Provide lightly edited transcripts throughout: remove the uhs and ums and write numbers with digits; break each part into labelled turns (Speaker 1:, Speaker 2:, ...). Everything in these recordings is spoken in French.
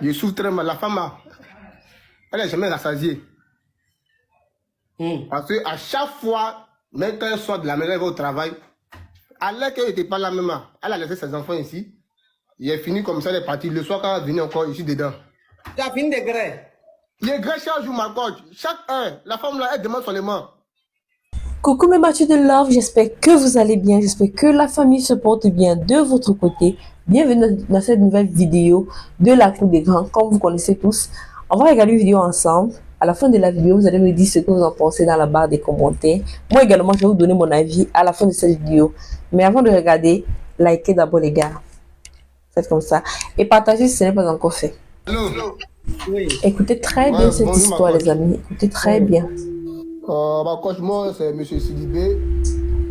Speaker 1: Je souffre très mal. La femme, elle n'est jamais rassasiée. Parce qu'à chaque fois, même quand elle sort de la maison, elle va au travail, alors qu'elle n'était pas là même, elle a laissé ses enfants ici. Il est fini comme ça, elle est partie. Le soir, quand elle est venue encore ici dedans.
Speaker 2: Tu as fini de grès.
Speaker 1: Les grès chaque jour, ma coach. Chaque heure, la femme là, elle demande seulement.
Speaker 3: Coucou mes Mathieu de Love, j'espère que vous allez bien, j'espère que la famille se porte bien de votre côté. Bienvenue dans cette nouvelle vidéo de la Cour des Grands, comme vous connaissez tous. On va regarder une vidéo ensemble. À la fin de la vidéo, vous allez me dire ce que vous en pensez dans la barre des commentaires. Moi également, je vais vous donner mon avis à la fin de cette vidéo. Mais avant de regarder, likez d'abord les gars. Faites comme ça. Et partagez si ce n'est pas encore fait.
Speaker 1: Allô?
Speaker 2: Oui.
Speaker 3: Écoutez très bien cette
Speaker 1: bonjour,
Speaker 3: histoire
Speaker 1: ma
Speaker 3: les amis. Écoutez très bien.
Speaker 1: Ma coach, moi, c'est M. Sidibé.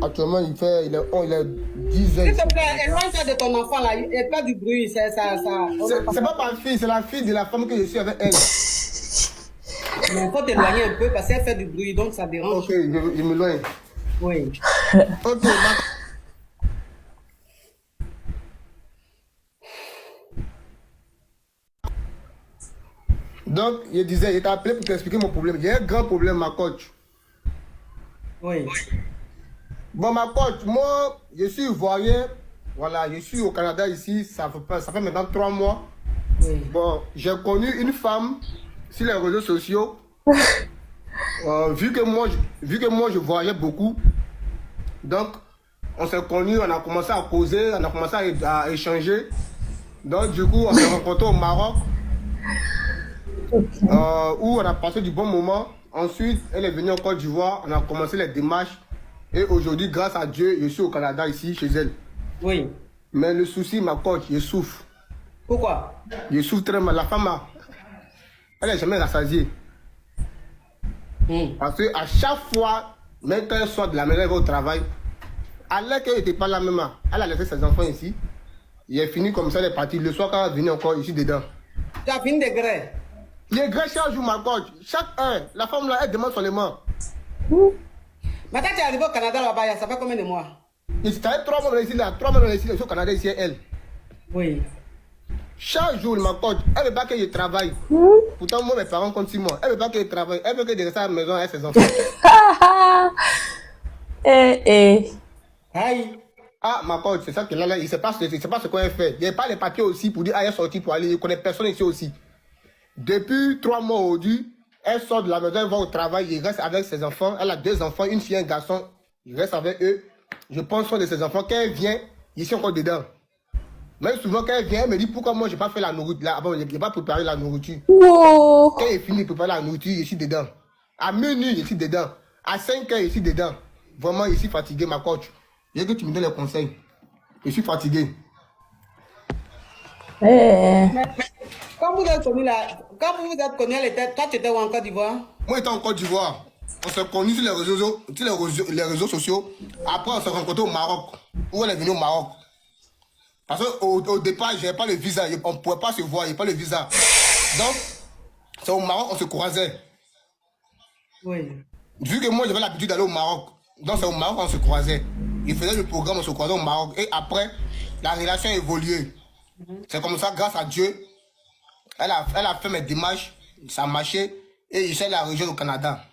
Speaker 1: Actuellement, il a 10 ans.
Speaker 2: S'il te plaît, éloigne-toi de ton enfant là. Il n'y a pas du bruit. C'est ça.
Speaker 1: C'est pas ma fille, c'est la fille de la femme que je suis avec elle.
Speaker 2: Mais il faut t'éloigner un peu parce qu'elle fait du bruit, donc ça dérange.
Speaker 1: Ok, je m'éloigne.
Speaker 2: Oui.
Speaker 1: Ok, donc, je disais, il t'a appelé pour t'expliquer mon problème. J'ai un grand problème, ma coach.
Speaker 2: Oui.
Speaker 1: Bon, ma coach, moi, je suis ivoirien. Voilà, je suis au Canada ici. Ça fait maintenant 3 mois.
Speaker 2: Oui.
Speaker 1: Bon, j'ai connu une femme sur les réseaux sociaux. Vu que moi, je voyageais beaucoup. Donc, on s'est connus, on a commencé à causer, on a commencé à échanger. Donc, du coup, on s'est rencontrés au Maroc. Où on a passé du bon moment. Ensuite, elle est venue en Côte d'Ivoire. On a commencé les démarches. Et aujourd'hui, grâce à Dieu, je suis au Canada, ici, chez elle.
Speaker 2: Oui.
Speaker 1: Mais le souci, ma coach, je souffre.
Speaker 2: Pourquoi?
Speaker 1: Je souffre très mal. La femme, elle n'est jamais rassasiée. Parce qu'à chaque fois, même quand elle sort de la maison, elle va au travail, alors qu'elle n'était pas là même, elle a laissé ses enfants ici. Il est fini comme ça, elle est partie. Le soir, quand elle est venue encore ici dedans.
Speaker 2: Tu as fini de grès.
Speaker 1: Les grès chaque jour, ma coach. Chaque heure, la femme là, elle demande seulement.
Speaker 2: Maintenant, tu es arrivé au Canada là-bas, ça fait combien de mois?
Speaker 1: Et si tu as 3 mois ici, là, 3 mois ici, au Canada, ici, elle.
Speaker 2: Oui.
Speaker 1: Chaque jour, ma coach, elle veut pas que je travaille. Pourtant, moi, mes parents comptent sur moi. Elle veut pas que je travaille. Elle veut que je reste à la maison avec ses enfants.
Speaker 2: Aïe.
Speaker 1: Ah, ma coach, c'est ça que là, il ne sait pas ce qu'on a fait. Il n'y a pas les papiers aussi pour dire, ah, elle est sortie pour aller. Je ne connais personne ici aussi. Depuis 3 mois aujourd'hui, elle sort de la maison, elle va au travail, il reste avec ses enfants. Elle a 2 enfants, une fille et un garçon. Il reste avec eux. Je pense soin de ses enfants. Quand elle vient, ils sont encore dedans. Même souvent, quand elle vient, elle me dit pourquoi moi, je n'ai pas fait la nourriture. Là, bon, je n'ai pas préparé la nourriture.
Speaker 3: Wow.
Speaker 1: Quand il finit de préparer la nourriture, je suis dedans. À minuit, je suis dedans. À 5 heures, je suis dedans. Vraiment, je suis fatigué, ma coach. Je veux que tu me donnes les conseils. Je suis fatigué.
Speaker 2: Quand vous êtes connus là, quand vous vous êtes connus, toi tu étais où en Côte d'Ivoire?
Speaker 1: Moi, j'étais en Côte d'Ivoire. On s'est connus sur les réseaux sociaux. Après, on s'est rencontrés au Maroc. Où elle est venue au Maroc. Parce qu'au départ, je n'avais pas le visa. On ne pouvait pas se voir, il n'y avait pas le visa. Donc, c'est au Maroc on se croisait.
Speaker 2: Oui.
Speaker 1: Vu que moi, j'avais l'habitude d'aller au Maroc. Donc, c'est au Maroc on se croisait. Il faisait le programme, on se croisait au Maroc. Et après, la relation a évolué. C'est comme ça, grâce à Dieu, elle a fait mes démarches, ça a marché. Et je suis la région au Canada.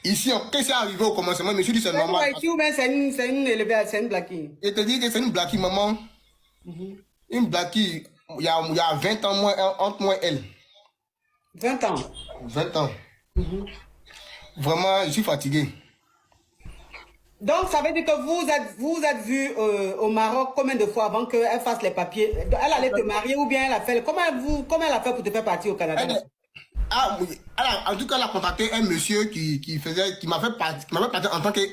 Speaker 1: Ici, qu'est-ce qui est arrivé au commencement? Je me suis dit, c'est normal.
Speaker 2: C'est une élevée, c'est une blaquille.
Speaker 1: Je te dis que c'est une blaquille, maman. Une blaquille, il y a 20 ans entre moi et elle.
Speaker 2: 20 ans.
Speaker 1: 20 ans. Vraiment, je suis fatigué.
Speaker 2: Donc, ça veut dire que vous êtes vu au Maroc combien de fois avant qu'elle fasse les papiers? Elle allait te marier ou bien elle a fait... Comment elle a fait pour te faire partir au Canada?
Speaker 1: En tout cas, elle a contacté un monsieur qui m'a fait partir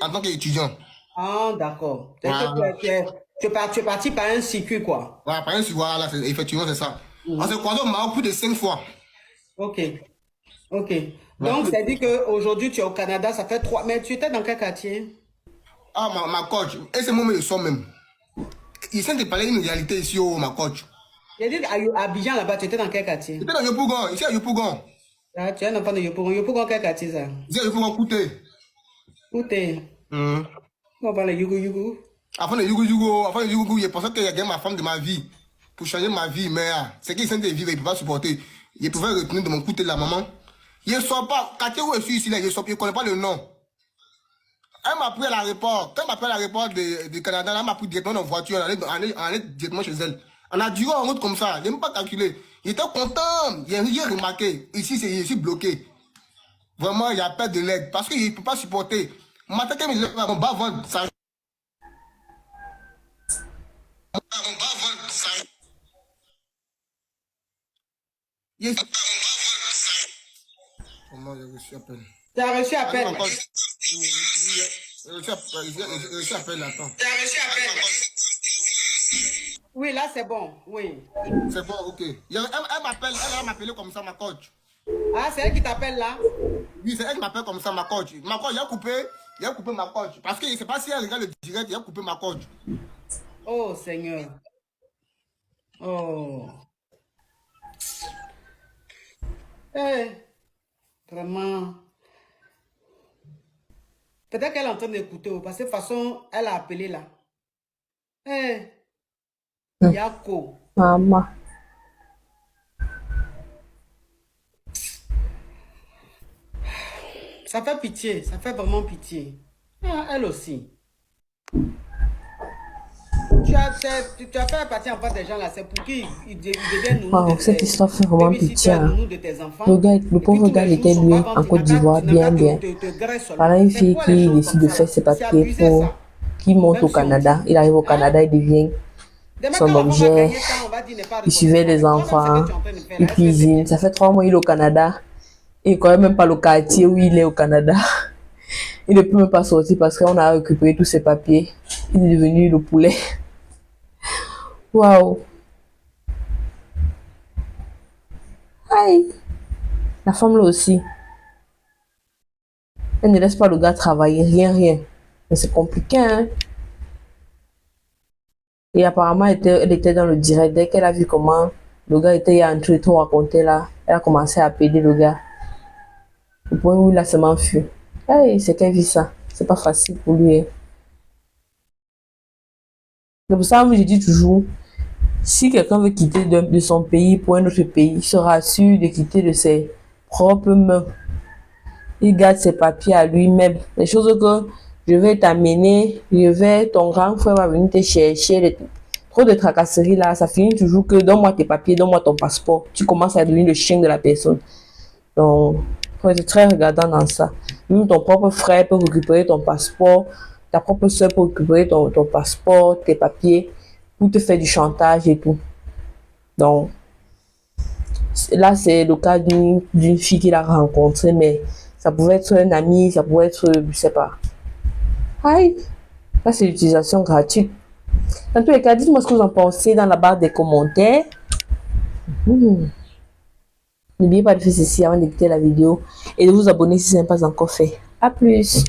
Speaker 1: en tant qu'étudiant.
Speaker 2: Ah, d'accord.
Speaker 1: Voilà.
Speaker 2: Tu es parti par un circuit, quoi.
Speaker 1: Voilà, par exemple, voilà, effectivement, c'est ça. On s'est croisé au Maroc plus de 5 fois.
Speaker 2: Ok. Ok. Donc, c'est dit qu'aujourd'hui, tu es au Canada, ça fait 3... Mais tu étais dans quel quartier?
Speaker 1: Ah, ma coach, et c'est moi le son même. Il s'est parlé d'une réalité ici, ma coach.
Speaker 2: J'ai dit à Abidjan, là-bas, tu étais dans quel quartier?
Speaker 1: J'étais dans Yopougon, ici à Yopougon.
Speaker 2: Ah, tu es un enfant de Yopougon. Yopougon, quel quartier, ça?
Speaker 1: Ici à Yopougon, Kouté.
Speaker 2: Où t'es? On parle de Yougou.
Speaker 1: Avant le Yougou, je pensais que j'ai gagné ma femme de ma vie. pour changer ma vie, mais c'est qu'ils sont de vivre, ils ne peuvent pas supporter. Ils pouvaient retenir de mon côté la maman. Ils ne sont pas, quartier où je suis ici, là, ils ne connaissent pas le nom. Elle m'a pris à l'aéroport. Quand elle m'a pris à l'aéroport du Canada, elle m'a pris directement en voiture, elle allait directement chez elle. On a duré en route comme ça, je n'ai même pas calculé. Il était content, il a remarqué. Ici, je suis bloqué. Vraiment, il y a perte de l'aide. Parce qu'il ne peut pas supporter. Matin, quand il on va vendre ça. Comment j'ai reçu à peine?
Speaker 2: Tu as reçu appel.
Speaker 1: J'ai reçu à peine, attends.
Speaker 2: Tu as reçu appel. Oui, là c'est bon, oui.
Speaker 1: C'est bon, ok. Elle m'a appelé comme ça, ma coach.
Speaker 2: Ah, c'est elle qui t'appelle là?
Speaker 1: Oui, c'est elle qui m'appelle comme ça, ma coach. Ma coach, il a coupé ma coach. Parce que je ne sais pas si elle regarde le direct, il a coupé ma coach.
Speaker 2: Oh Seigneur. Oh. Eh, vraiment. Peut-être qu'elle est en train d'écouter, parce que de toute façon, elle a appelé là. Eh, Yako.
Speaker 3: Maman.
Speaker 2: Ça fait pitié, ça fait vraiment pitié. Ah, elle aussi. Tu as fait partie en face des gens là, c'est pour qu'ils deviennent nounou
Speaker 3: Wow,
Speaker 2: de
Speaker 3: cette
Speaker 2: tes-
Speaker 3: histoire fait vraiment pitié. Hein.
Speaker 2: nounou de tes enfants.
Speaker 3: Le pauvre gars était lui en Côte d'Ivoire, bien. Par une fille qui décide de faire ses papiers pour qu'il monte au Canada. Il arrive au Canada, il devient son objet. Il suivait les enfants, il cuisine. Ça fait 3 mois qu'il est au Canada. Il ne connaît même pas le quartier où il est au Canada. Il ne peut même pas sortir parce qu'on a récupéré tous ses papiers. Il est devenu le poulet. Waouh. Aïe. La femme là aussi. Elle ne laisse pas le gars travailler, rien. Mais c'est compliqué, hein. Et apparemment, elle était dans le direct. Dès qu'elle a vu comment le gars était entré et tout raconté là, elle a commencé à appeler le gars. Au point où il a seulement fui. Hey, c'est qu'elle vit ça. C'est pas facile pour lui. Hein. C'est pour ça que je dis toujours, si quelqu'un veut quitter de son pays pour un autre pays, il sera sûr de quitter de ses propres mains. Il garde ses papiers à lui-même. Les choses que je vais t'amener, ton grand frère va venir te chercher. Trop de tracasseries là, ça finit toujours que donne-moi tes papiers, donne-moi ton passeport. Tu commences à devenir le chien de la personne. Donc, il faut être très regardant dans ça. Même ton propre frère peut récupérer ton passeport, ta propre soeur peut récupérer ton passeport, tes papiers, pour te faire du chantage et tout. Donc, là, c'est le cas d'une fille qu'il a rencontrée, mais ça pouvait être un ami, ça pouvait être, je sais pas. Aïe, là, c'est l'utilisation gratuite. Dans tous les cas, dites-moi ce que vous en pensez dans la barre des commentaires. N'oubliez pas de faire ceci avant d'écouter la vidéo et de vous abonner si ce n'est pas encore fait. À plus.